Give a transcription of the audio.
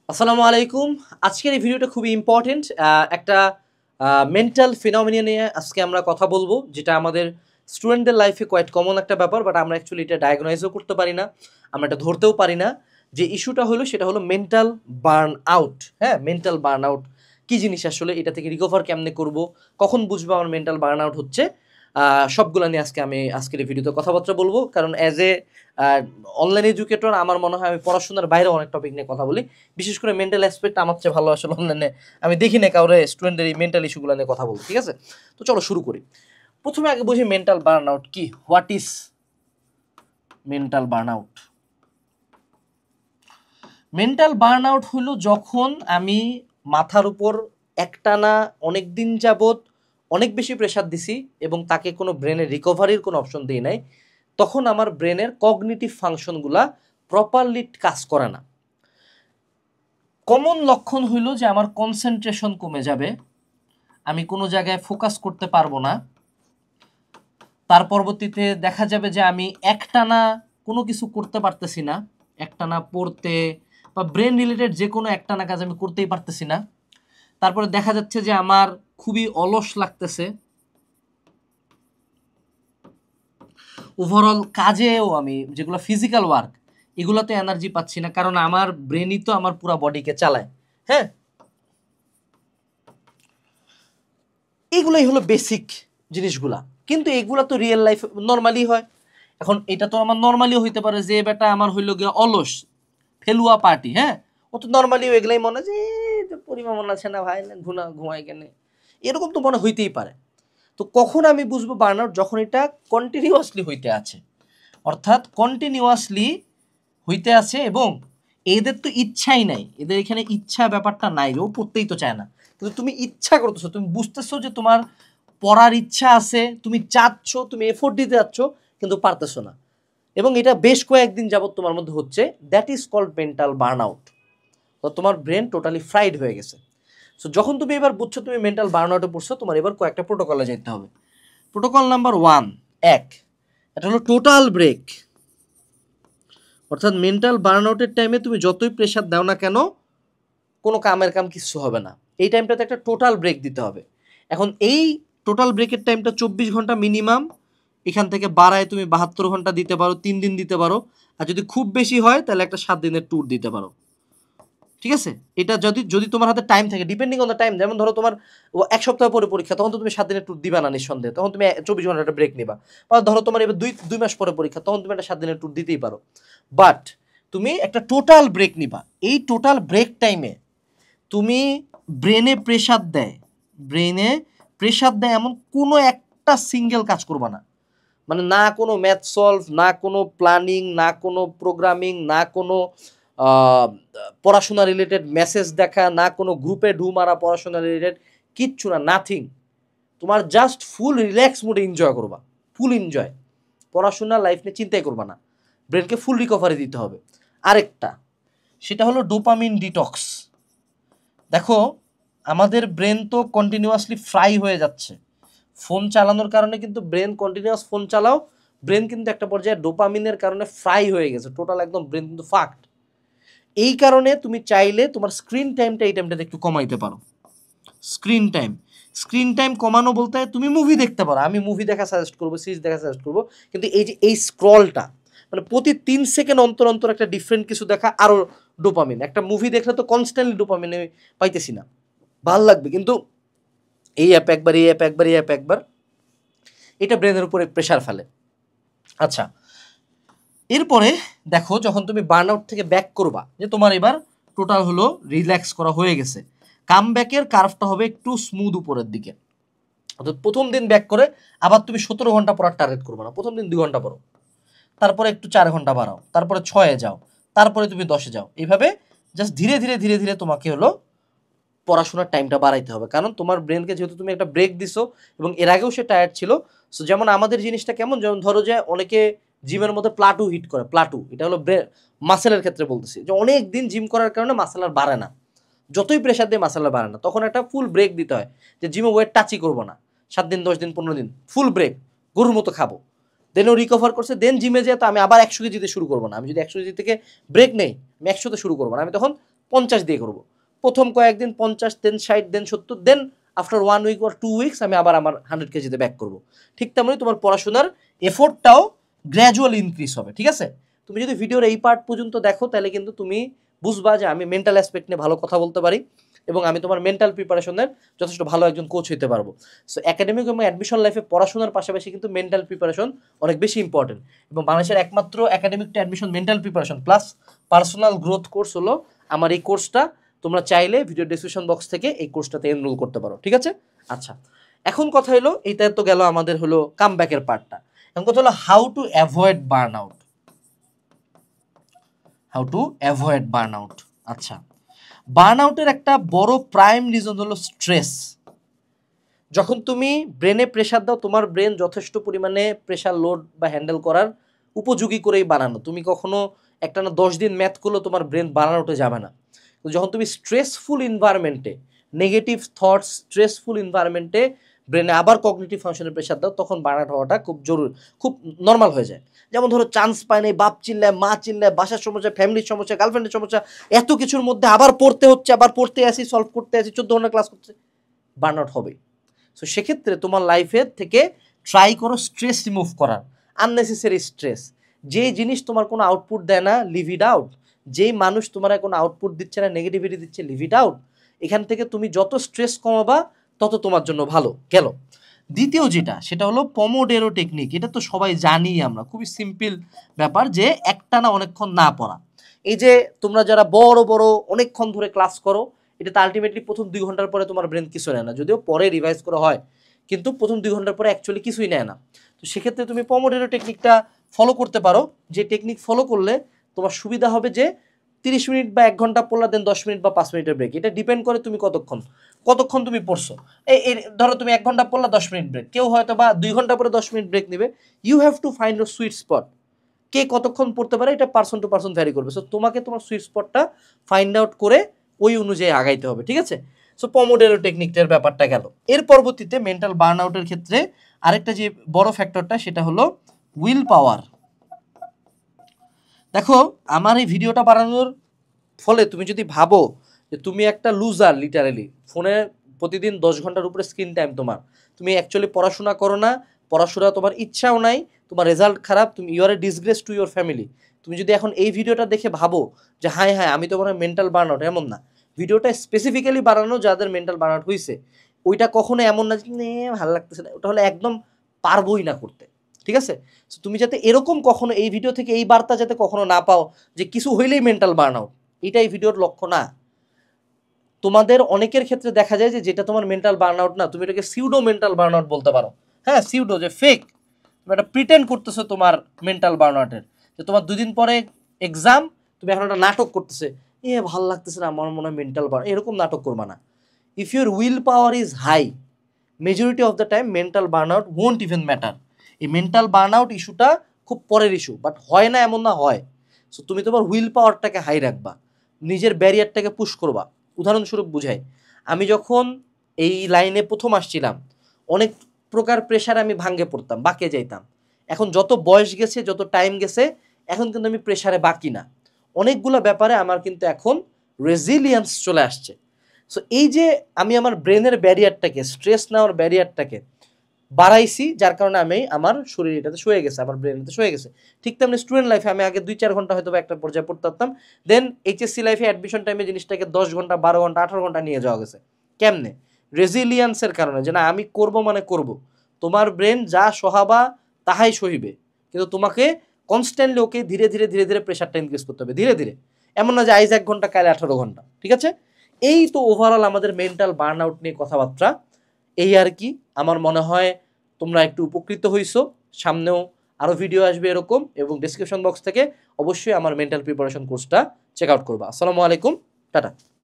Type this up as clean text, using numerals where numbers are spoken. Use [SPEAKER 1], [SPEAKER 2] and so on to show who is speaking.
[SPEAKER 1] আসসালামু আলাইকুম। আজকের এই ভিডিওটা খুবই ইম্পর্টেন্ট। একটা মেন্টাল ফিনোমিনা নিয়ে আজকে আমরা কথা বলবো, যেটা আমাদের স্টুডেন্টদের লাইফে কোয়াইট কমন একটা ব্যাপার, বাট আমরা অ্যাকচুয়ালি এটা ডায়াগনাইজও করতে পারি না, আমরা এটা ধরতেও পারি না। যে ইস্যুটা হলো সেটা হলো মেন্টাল বার্ন আউট। হ্যাঁ, মেন্টাল বার্ন আউট কী জিনিস, আসলে এটা থেকে রিকভার কেমনে করব, কখন বুঝবো আমার মেন্টাল বার্ন আউট হচ্ছে, সবগুলো নিয়ে আমি আজকের এই ভিডিওতে কথাবার্তা বলবো। কারণ অ্যাজ এ অনলাইন এডুকেটর আমার মনে হয় আমি পড়াশোনার বাইরে অনেক টপিক নিয়ে কথা বলি, বিশেষ করে মেন্টাল অ্যাসপেক্ট আমার চেয়ে ভালো আসলে অনলাইনে আমি দেখি না কাউরে স্টুডেন্টের এই মেন্টাল ইস্যুগুলো নিয়ে কথা বলবো। ঠিক আছে, তো চলো শুরু করি। প্রথমে আগে বুঝি মেন্টাল বার্ন আউট কি, what is mental burn out. Mental burn out হলো যখন আমি মাথার উপর একটানা অনেক দিন যাবৎ অনেক বেশি প্রেশার দিছি এবং তাকে কোনো ব্রেনের রিকভারির কোনো অপশন দিই নাই, তখন আমার ব্রেনের কগনিটিভ ফাংশনগুলা প্রপারলি কাজ করে না। কমন লক্ষণ হইল যে আমার কনসেন্ট্রেশন কমে যাবে, আমি কোনো জায়গায় ফোকাস করতে পারবো না, তার পরবর্তীতে দেখা যাবে যে আমি একটানা কোনো কিছু করতে পারতেছি না, একটানা পড়তে বা ব্রেন রিলেটেড যে কোনো একটানা কাজ আমি করতেই পারতেছি না। তারপরে দেখা যাচ্ছে যে আমার খুবই অলস লাগতেছে, ওভারঅল কাজেও আমি যেগুলো ফিজিক্যাল ওয়ার্ক এগুলোতে এনার্জি পাচ্ছি না, কারণ আমার ব্রেনই তো আমার পুরো বডিকে চালায়। হ্যাঁ, এইগুলাই হলো বেসিক জিনিসগুলা, কিন্তু এগুলা তো রিয়েল লাইফ নর্মালি হয়। এখন এটা তো আমার নর্মালিও হইতে পারে যে বেটা আমার হইল গিয়ে অলস ফেলুয়া পার্টি, হ্যাঁ, ও তো নর্মালিও এগুলাই মনে যে পরিমা মনে আছে না ভাই, না ঘুমায় কেন, এরকম তো মনে হইতেই পারে। তো কখন আমি বুঝবো বার্ন আউট, যখন এটা কন্টিনিউয়াসলি হইতে আছে, অর্থাৎ কন্টিনিউয়াসলি হইতে আছে এবং এদের তো ইচ্ছাই নাই, এদের এখানে ইচ্ছা ব্যাপারটা নাই, ও পড়তেই তো চায় না, কিন্তু তুমি ইচ্ছা করতেছো, তুমি বুঝতেছো যে তোমার পড়ার ইচ্ছা আছে, তুমি চাচ্ছ, তুমি এফোর্ট দিতে যাচ্ছ, কিন্তু পারতেছো না, এবং এটা বেশ কয়েকদিন যাবত তোমার মধ্যে হচ্ছে, that is called mental burnout. তো তোমার ব্রেন টোটালি ফ্রাইড হয়ে গেছে। সো যখন তুমি এবার বুঝছো তুমি মেন্টাল বার্ন আউটে পড়ছো, তোমার এবার কয়েকটা প্রোটোকলে যেতে হবে। প্রোটোকল নাম্বার 1, এটা হলো টোটাল ব্রেক। অর্থাৎ মেন্টাল বার্ন আউটের টাইমে তুমি যতই প্রেশার দাও না কেন, কোনো কামের কাম কিছু হবে না, এই টাইমটাতে একটা টোটাল ব্রেক দিতে হবে। এখন এই টোটাল ব্রেকের টাইমটা 24 ঘন্টা মিনিমাম, এখান থেকে বাড়ায় তুমি 72 ঘন্টা দিতে পারো, 3 দিন দিতে পারো, আর যদি খুব বেশি হয় তাহলে একটা 7 দিনের ট্যুর দিতে পারো। ঠিক আছে, এটা যদি যদি তোমার হাতে টাইম থাকে, ডিপেন্ডিং অন দ্য টাইম, যেমন ধরো তোমার 1 সপ্তাহ পরে পরীক্ষা, তখন তো তুমি 7 দিনের ট্যুর দিবা না নিঃসন্দেহে, তখন তুমি 24 ঘন্টা একটা ব্রেক নিবা। বা ধরো তোমার এবার 2 মাস পরে পরীক্ষা, তখন তুমি একটা 7 দিনের ট্যুর দিতেই পারো, বাট তুমি একটা টোটাল ব্রেক নিবা। এই টোটাল ব্রেক টাইমে তুমি ব্রেনে প্রেশার দেয় এমন কোনো একটা সিঙ্গেল কাজ করবা না, মানে না কোনো ম্যাথ সলভ, না কোনো প্ল্যানিং, না কোনো প্রোগ্রামিং, না কোনো পড়াশোনা রিলেটেড মেসেজ দেখা, না কোনো গ্রুপে ঢু মারা পড়াশোনা রিলেটেড, কিচ্ছু না, নাথিং। তোমার জাস্ট ফুল রিল্যাক্স মুডে এনজয় করবা, ফুল এনজয়, পড়াশোনা লাইফ নিয়ে চিন্তাই করবা না, ব্রেনকে ফুল রিকভারি দিতে হবে। আরেকটা, সেটা হলো ডোপামিন ডিটক্স। দেখো, আমাদের ব্রেন তো কন্টিনিউয়াসলি ফ্রাই হয়ে যাচ্ছে, ফোন চালানোর কারণে কিন্তু ব্রেন কন্টিনিউয়াস ফোন চালাও, ব্রেন কিন্তু একটা পর্যায়ে ডোপামিনের কারণে ফ্রাই হয়ে গেছে, টোটাল একদম ব্রেন কিন্তু ফাক্ট। এই কারণে তুমি চাইলে তোমার স্ক্রিন টাইমটা এই টাইমটাতে একটু কমাইতে পারো। স্ক্রিন টাইম কমানো বলতে তুমি মুভি দেখতে পারো, আমি মুভি দেখা সাজেস্ট করবো, সিরিজ দেখা সাজেস্ট করবো, কিন্তু এই যে এই স্ক্রলটা, মানে প্রতি 3 সেকেন্ড অন্তর অন্তর একটা ডিফারেন্ট কিছু দেখা, আরও ডোপামিন, একটা মুভি দেখলে তো কনস্ট্যান্টলি ডোপামিন পাইতেছি না, ভাল লাগবে, কিন্তু এই অ্যাপ একবার, এই অ্যাপ একবার, এই অ্যাপ একবার, এটা ব্রেনের উপরে প্রেশার ফেলে। আচ্ছা, এরপরে দেখো, যখন তুমি বার্ন আউট থেকে ব্যাক করবা, যে তোমার এবার টোটাল হলো রিল্যাক্স করা হয়ে গেছে, কাম ব্যাকের কার্ভটা হবে একটু স্মুথ উপরের দিকে। অর্থাৎ প্রথম দিন ব্যাক করে আবার তুমি 17 ঘন্টা পড়ার টার্গেট করবে না, প্রথম দিন 2 ঘন্টা পড়ো, তারপরে একটু 4 ঘন্টা বাড়াও, তারপরে 6-এ যাও, তারপরে তুমি 10-এ যাও, এইভাবে জাস্ট ধীরে ধীরে ধীরে ধীরে তোমাকে হলো পড়াশোনার টাইমটা বাড়াইতে হবে, কারণ তোমার ব্রেনকে যেহেতু তুমি একটা ব্রেক দিছো এবং এর আগেও সে টায়ার্ড ছিল। সো যেমন আমাদের জিনিসটা কেমন, যেমন ধরো যে অনেকে জিমের মধ্যে প্লাটু হিট করে, প্লাটু এটা হলো মাসেলের ক্ষেত্রে বলতেছি, যে অনেক দিন জিম করার কারণে মাসেল আর বাড়ে না, যতই প্রেশার দিয়ে মাসেল আর বাড়ে না, তখন একটা ফুল ব্রেক দিতে হয়, যে জিমে ওয়েট টাচই করবো না, 7 দিন 10 দিন 15 দিন ফুল ব্রেক, গরুর মতো খাবো, দেন ও রিকভার করছে, দেন জিমে যেয়ে তো আমি আবার 100 কেজিতে শুরু করবো না, আমি যদি 100 কেজি থেকে ব্রেক নেই, আমি 100তে শুরু করবো না, আমি তখন 50 দিয়ে করব। প্রথম কয়েকদিন 50, then 60, then 70, then after 1 week or 2 weeks আমি আবার আমার 100 কেজিতে ব্যাক করব। ঠিক তেমনি তোমার পড়াশোনার এফোর্টটাও গ্র্যাজুয়ালি ইনক্রিজ হবে, ঠিক আছে? তুমি যদি ভিডিওর এই পার্ট পর্যন্ত দেখো তাহলে কিন্তু তুমি বুঝবা যে আমি মেন্টাল অ্যাসপেক্ট নিয়ে ভালো কথা বলতে পারি এবং আমি তোমার মেন্টাল প্রিপারেশনের যথেষ্ট ভালো একজন কোচ হতে পারবো। সো একাডেমিক এবং অ্যাডমিশন লাইফে পড়াশোনার পাশাপাশি কিন্তু মেন্টাল প্রিপারেশন অনেক বেশি ইম্পর্টেন্ট এবং বাংলাদেশের একমাত্র academic two admission mental preparation plus personal growth course হলো আমার এই কোর্সটা। তোমরা চাইলে ভিডিও ডেসক্রিপশন বক্স থেকে এই কোর্সটাতে এনরোল করতে পারো, ঠিক আছে? আচ্ছা, এখন কথা হলো এইটা তো গেল আমাদের হলো কামব্যাকের পার্টটা। এখন কথা হলো how to avoid burn out. আচ্ছা, বার্ন আউটের একটা বড় প্রাইম রিজন হলো স্ট্রেস। যখন তুমি ব্রেনে প্রেশার দাও, তোমার ব্রেন যথেষ্ট পরিমাণে প্রেশার লোড বা হ্যান্ডেল করার উপযোগী করেই বানানো। তুমি কখনো একটা না 10 দিন ম্যাথ করলেও তোমার ব্রেন বার্ন আউটে যাবে না। যখন তুমি স্ট্রেসফুল এনভায়রনমেন্টে, নেগেটিভ থটস, স্ট্রেসফুল এনভায়রনমেন্টে ব্রেনে আবার কগনিটিভ ফাংশনের প্রেশার দাও, তখন বার্ন আউট হওয়াটা খুব জরুরি, খুব নর্মাল হয়ে যায়। যেমন ধরো চান্স পায় নাই, বাপ চিল্লায়, মা চিল্লায়, বাসার সমস্যা, ফ্যামিলির সমস্যা, গার্লফ্রেন্ডের সমস্যা, এত কিছুর মধ্যে আবার পড়তে হচ্ছে, আবার পড়তে আসি, সলভ করতে আসি, 14 ঘন্টা ক্লাস করতে, বার্ন আউট হবে। সো সেক্ষেত্রে তোমার লাইফের থেকে ট্রাই করো স্ট্রেস রিমুভ করার, আননেসেসারি স্ট্রেস। যে জিনিস তোমার কোনো আউটপুট দেয় না, লিভ ইট আউট। যেই মানুষ তোমার কোনো আউটপুট দিচ্ছে না, নেগেটিভিটি দিচ্ছে, লিভ ইট আউট। এখান থেকে তুমি যত স্ট্রেস কমাবা তত তোমার জন্য ভালো। গেল দ্বিতীয় যেটা, সেটা হলো পমোডেরো টেকনিক। এটা তো সবাই জানি আমরা, খুবই সিম্পল ব্যাপার যে একটানা অনেকক্ষণ না পড়া। এই যে তোমরা যারা বড় বড় অনেকক্ষণ ধরে ক্লাস করো, এটা তো আলটিমেটলি প্রথম 2 ঘন্টার পরে তোমার ব্রেন কিছু নেয় না, যদিও পরে রিভাইজ করা হয়, কিন্তু প্রথম 2 ঘন্টার পরে অ্যাকচুয়ালি কিছুই নেয় না। তো সেক্ষেত্রে তুমি পমোডেরো টেকনিকটা ফলো করতে পারো। যে টেকনিক ফলো করলে তোমার সুবিধা হবে যে 30 মিনিট বা 1 ঘন্টা পড়লা, দেন 10 মিনিট বা 5 মিনিটের ব্রেক। এটা ডিপেন্ড করে তুমি কতক্ষণ তুমি পড়ছো। এই ধরো তুমি 1 ঘন্টা পড়লা, 10 মিনিট ব্রেক, কেউ হয়তো বা 2 ঘন্টা পরে 10 মিনিট ব্রেক নেবে। You have to find your sweet spot. কে কতক্ষণ পড়তে পারে এটা পার্সন টু পার্সন ভ্যারি করবে। সো তোমাকে তোমার সুইট স্পটটা ফাইন্ড আউট করে ওই অনুযায়ী আগাইতে হবে, ঠিক আছে? সো পমোডেরো টেকনিকটার ব্যাপারটা গেল। এর পরবর্তীতে মেন্টাল বার্ন আউটের ক্ষেত্রে আরেকটা যে বড় ফ্যাক্টরটা, সেটা হলো উইল পাওয়ার। দেখো, আমার এই ভিডিওটা বানানোর ফলে তুমি যদি ভাবো যে তুমি একটা লুজার, লিটারালি ফোনে প্রতিদিন 10 ঘন্টার উপরে স্ক্রিন টাইম তোমার, তুমি অ্যাকচুয়ালি পড়াশোনা করো না, পড়াশোনা তোমার ইচ্ছাও নাই, তোমার রেজাল্ট খারাপ, তুমি you are a disgrace to your family, তুমি যদি এখন এই ভিডিওটা দেখে ভাবো যে হ্যাঁ আমি তো মনে হয় মেন্টাল বার্ন আউট, এমন না। ভিডিওটা স্পেসিফিক্যালি বানানো যাদের মেন্টাল বার্ন আউট হয়েছে, ওইটা কখনো এমন না যে ভালো লাগতেছে না, ওটা হলে একদম পারবোই না করতে, ঠিক আছে? সো তুমি যাতে এরকম কখনো এই ভিডিও থেকে এই বার্তা যাতে কখনো না পাও যে কিছু হইলেই মেন্টাল বার্ন আউট, এটাই ভিডিওর লক্ষ্য না। তোমাদের অনেকের ক্ষেত্রে দেখা যায় যে যেটা তোমার মেন্টাল বার্ন আউট না, তুমি এটাকে সিউডো মেন্টাল বার্ন আউট বলতে পারো। হ্যাঁ, সিউডো, যে ফেক, তুমি একটা প্রিটেন্ড করতেছো তোমার মেন্টাল বার্ন আউটের, যে তোমার 2 দিন পরে এক্সাম, তুমি এখন একটা নাটক করতেছে, ভালো লাগতেছে না, আমার মনে হয় মেন্টাল বার্ন, এরকম নাটক করবা না। If your will power is high, majority of the time mental burnout won't even matter. এই মেন্টাল বার্ন আউট ইস্যুটা খুব পরের ইস্যু, বাট হয় না এমন না, হয়। সো তুমি তোমার উইল পাওয়ারটাকে হাই রাখবা, নিজের ব্যারিয়ারটাকে পুশ করবা। উদাহরণস্বরূপ বুঝাই, আমি যখন এই লাইনে প্রথম আসছিলাম, অনেক প্রকার প্রেশার আমি ভাঙ্গে পড়তাম, বাঁকে যাইতাম। এখন যত বয়স গেছে, যত টাইম গেছে, এখন কিন্তু আমি প্রেশারে বাকি না। অনেকগুলো ব্যাপারে আমার কিন্তু এখন রেজিলিয়েন্স চলে আসছে। সো এই যে আমি আমার ব্রেনের ব্যারিয়ারটাকে, স্ট্রেস নেওয়ার ব্যারিয়ারটাকে বাড়াইছি, যার কারণে আমি আমার শরীর এটাতে শুয়ে গেছে, আমার ব্রেন এটাতে শুয়ে গেছে। ঠিক তেমনি স্টুডেন্ট লাইফে আমি আগে 2-4 ঘন্টা হয়তো একটা পর্যায়ে পড়তে পারতাম, দেন এইচএসসি লাইফে অ্যাডমিশন টাইমে জিনিসটাকে 10 ঘন্টা, 12 ঘন্টা, 18 ঘন্টা নিয়ে যাওয়া গেছে। কেমনে? রেজিলিয়েন্সের কারণে, যে না আমি করব মানে করব। তোমার ব্রেন যা সহাবা তাহাই সহিবে, কিন্তু তোমাকে কনস্ট্যান্টলি ওকে ধীরে ধীরে ধীরে ধীরে প্রেশারটা ইনক্রিজ করতে হবে, ধীরে ধীরে। এমন না যে আইজ 1 ঘন্টা, কাল 18 ঘন্টা, ঠিক আছে? এই তো ওভারঅল আমাদের মেন্টাল বার্ন আউট নিয়ে কথাবার্তা। এই আর কি, আমার মনে হয় তোমরা একটু উপকৃত হইছো। সামনেও আরও ভিডিও আসবে এরকম, এবং ডেসক্রিপশন বক্স থেকে অবশ্যই আমার মেন্টাল প্রিপারেশন কোর্সটা চেক আউট করবা। আসসালামু আলাইকুম, টাটা।